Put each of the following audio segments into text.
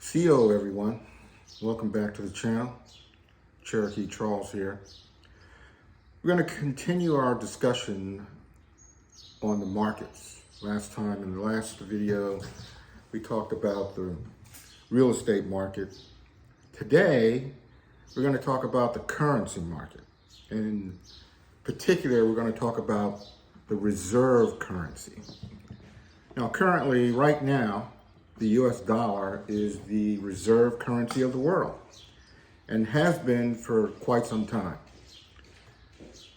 CO everyone, welcome back to the channel. Cherokee Charles here. We're going to continue our discussion on the markets. Last time in the last video we talked about the real estate market. Today we're going to talk about the currency market. In particular, we're going to talk about the reserve currency. Now currently, right now, the US dollar is the reserve currency of the world and has been for quite some time.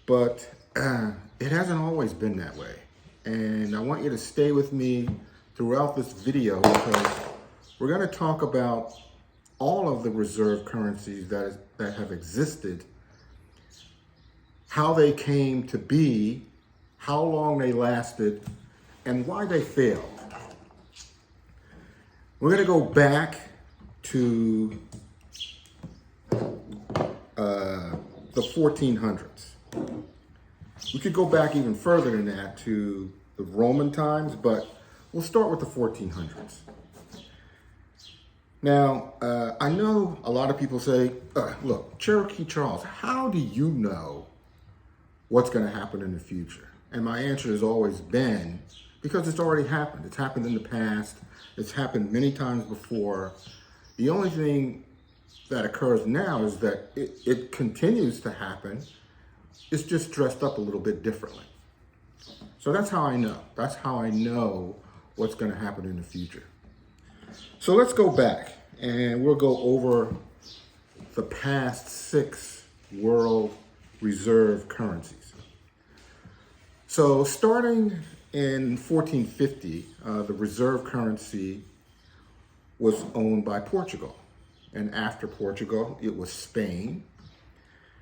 But it hasn't always been that way. And I want you to stay with me throughout this video because we're going to talk about all of the reserve currencies that have existed, how they came to be, how long they lasted, and why they failed. We're going to go back to the 1400s. We could go back even further than that to the Roman times, but we'll start with the 1400s. Now, I know a lot of people say, look, Cherokee Charles, how do you know what's going to happen in the future? And my answer has always been, because it's already happened. It's happened in the past. It's happened many times before. The only thing that occurs now is that it continues to happen. It's just dressed up a little bit differently. So that's how I know. That's how I know what's going to happen in the future. So let's go back and we'll go over the past 6 world reserve currencies. So starting in 1450, the reserve currency was owned by Portugal. And after Portugal, it was Spain.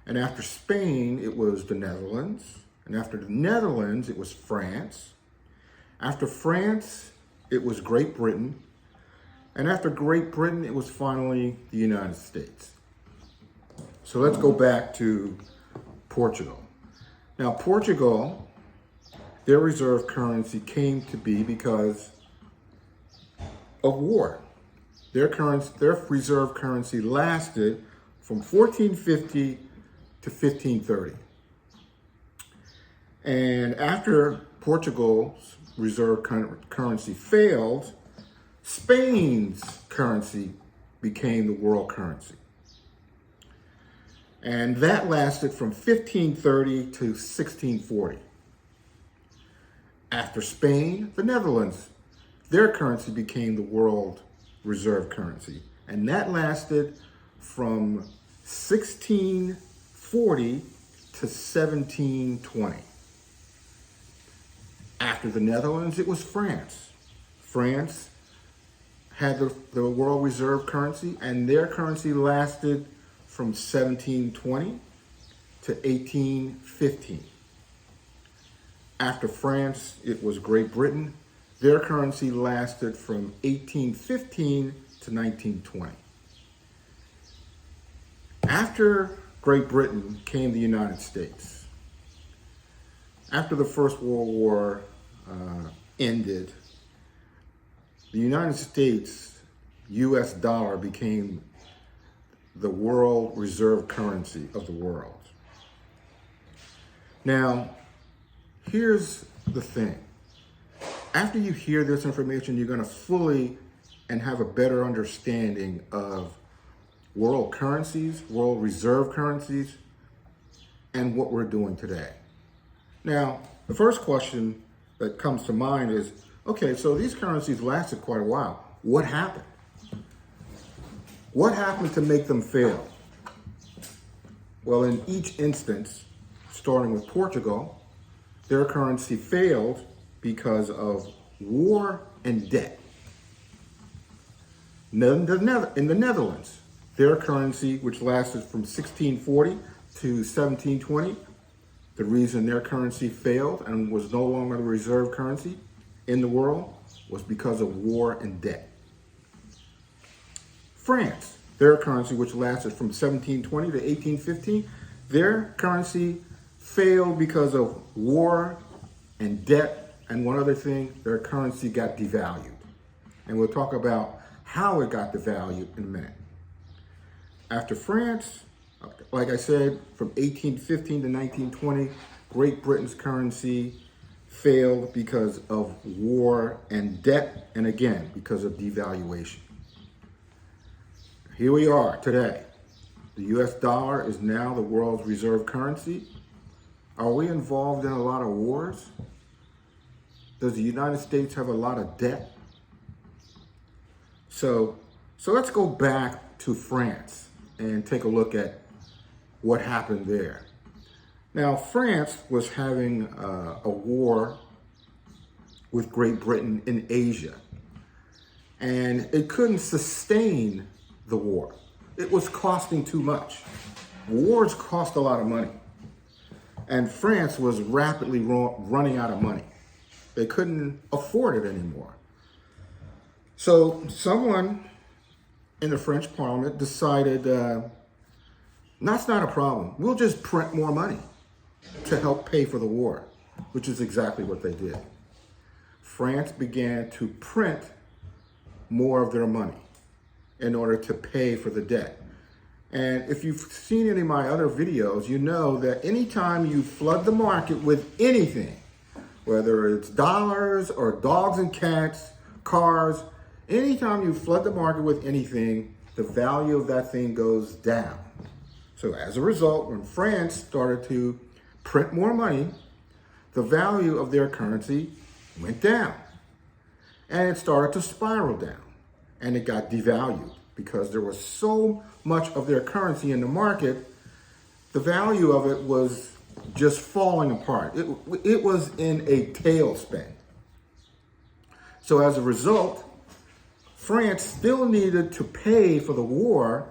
And after Spain, it was the Netherlands. And after the Netherlands, it was France. After France, it was Great Britain. And after Great Britain, it was finally the United States. So let's go back to Portugal. Now, Portugal, their reserve currency came to be because of war. Their reserve currency lasted from 1450 to 1530. And after Portugal's reserve currency failed, Spain's currency became the world currency. And that lasted from 1530 to 1640. After Spain, the Netherlands, their currency became the world reserve currency. And that lasted from 1640 to 1720. After the Netherlands, it was France. France had the world reserve currency, and their currency lasted from 1720 to 1815. After France, it was Great Britain. Their currency lasted from 1815 to 1920. After Great Britain came the United States. After the First World War ended, the United States US dollar became the world reserve currency of the world. Now, here's the thing. After you hear this information, you're going to fully and have a better understanding of world currencies, world reserve currencies, and what we're doing today. Now, the first question that comes to mind is, okay, so these currencies lasted quite a while. What happened? What happened to make them fail? Well, in each instance, starting with Portugal, their currency failed because of war and debt. In the Netherlands, their currency, which lasted from 1640 to 1720, the reason their currency failed and was no longer the reserve currency in the world was because of war and debt. France, their currency, which lasted from 1720 to 1815, their currency failed because of war and debt, and one other thing, their currency got devalued. And we'll talk about how it got devalued in a minute. After France, like I said, from 1815 to 1920, Great Britain's currency failed because of war and debt, and again, because of devaluation. Here we are today. The US dollar is now the world's reserve currency. Are we involved in a lot of wars? Does the United States have a lot of debt? So let's go back to France and take a look at what happened there. Now, France was having a war with Great Britain in Asia, and it couldn't sustain the war. It was costing too much. Wars cost a lot of money, and France was rapidly running out of money. They couldn't afford it anymore. So someone in the French Parliament decided, that's not a problem. We'll just print more money to help pay for the war, which is exactly what they did. France began to print more of their money in order to pay for the debt. And if you've seen any of my other videos, you know that anytime you flood the market with anything, whether it's dollars or dogs and cats, cars, anytime you flood the market with anything, the value of that thing goes down. So as a result, when France started to print more money, the value of their currency went down. And it started to spiral down. And it got devalued because there was so much of their currency in the market, the value of it was just falling apart. It was in a tailspin. So as a result, France still needed to pay for the war,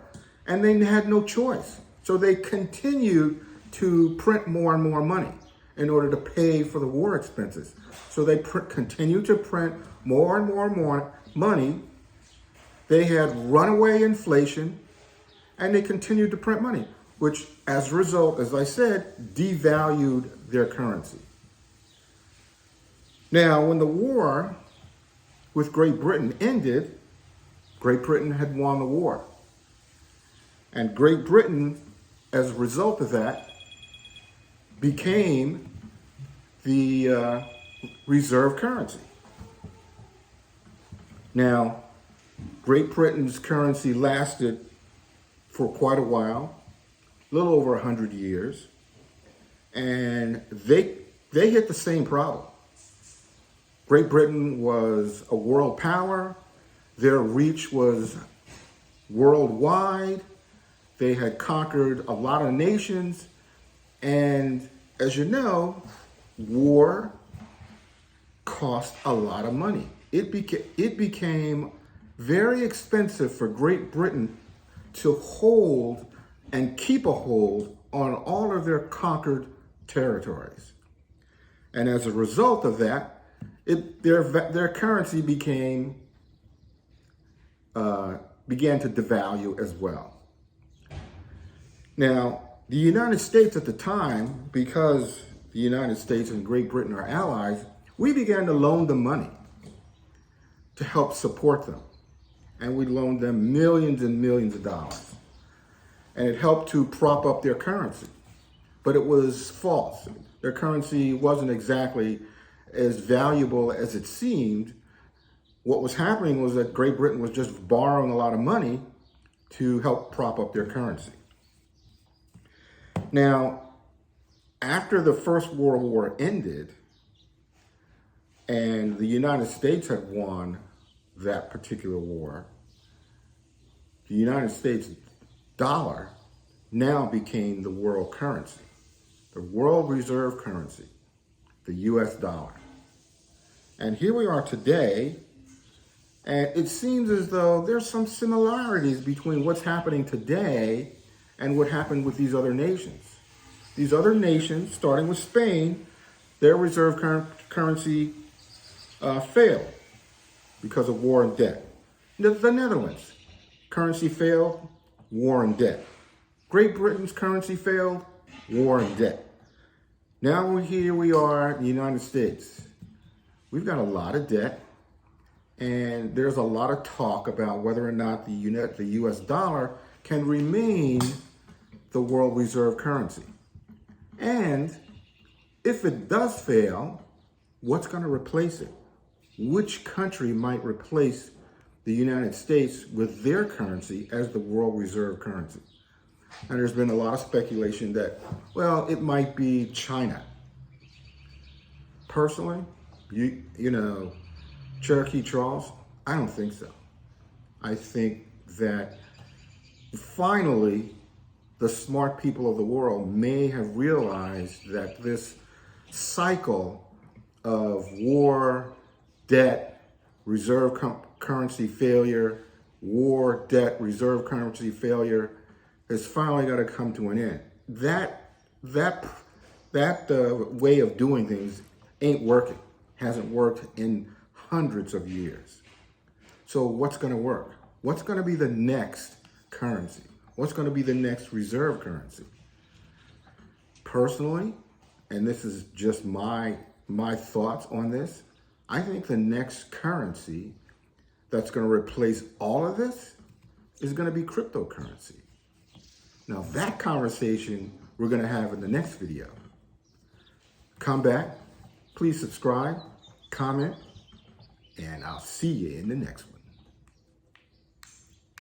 and they had no choice. So they continued to print more and more money in order to pay for the war expenses. So they continued to print more and more and more money. They had runaway inflation, and they continued to print money, which as a result, as I said, devalued their currency. Now, when the war with Great Britain ended, Great Britain had won the war. And Great Britain, as a result of that, became the reserve currency. Now, Great Britain's currency lasted for quite a while, a little over 100 years, and they hit the same problem. Great Britain was a world power. Their reach was worldwide. They had conquered a lot of nations. And as you know, war cost a lot of money. It became very expensive for Great Britain to hold and keep a hold on all of their conquered territories. And as a result of that, their currency began to devalue as well. Now, the United States at the time, because the United States and Great Britain are allies, we began to loan them money to help support them. And we loaned them millions and millions of dollars. And it helped to prop up their currency. But it was false. Their currency wasn't exactly as valuable as it seemed. What was happening was that Great Britain was just borrowing a lot of money to help prop up their currency. Now, after the First World War ended, and the United States had won that particular war, the United States dollar now became the world currency, the world reserve currency, the US dollar. And here we are today, and it seems as though there's some similarities between what's happening today and what happened with these other nations. These other nations, starting with Spain, their reserve currency failed because of war and debt. The Netherlands, currency failed, war and debt. Great Britain's currency failed, war and debt. Now here we are, the United States. We've got a lot of debt, And there's a lot of talk about whether or not the US dollar can remain the world reserve currency. And if it does fail, what's going to replace it? Which country might replace the United States with their currency as the world reserve currency? And there's been a lot of speculation that, well, it might be China. Personally, you know, Cherokee Charles, I don't think so. I think that finally the smart people of the world may have realized that this cycle of war, debt, reserve currency failure, war, debt, reserve currency failure is finally going to come to an end. That way of doing things ain't working. Hasn't worked in hundreds of years. So what's going to work? What's going to be the next currency? What's going to be the next reserve currency? Personally, and this is just my thoughts on this, I think the next currency that's going to replace all of this is going to be cryptocurrency. Now that conversation we're going to have in the next video. Come back, please subscribe, comment, and I'll see you in the next one.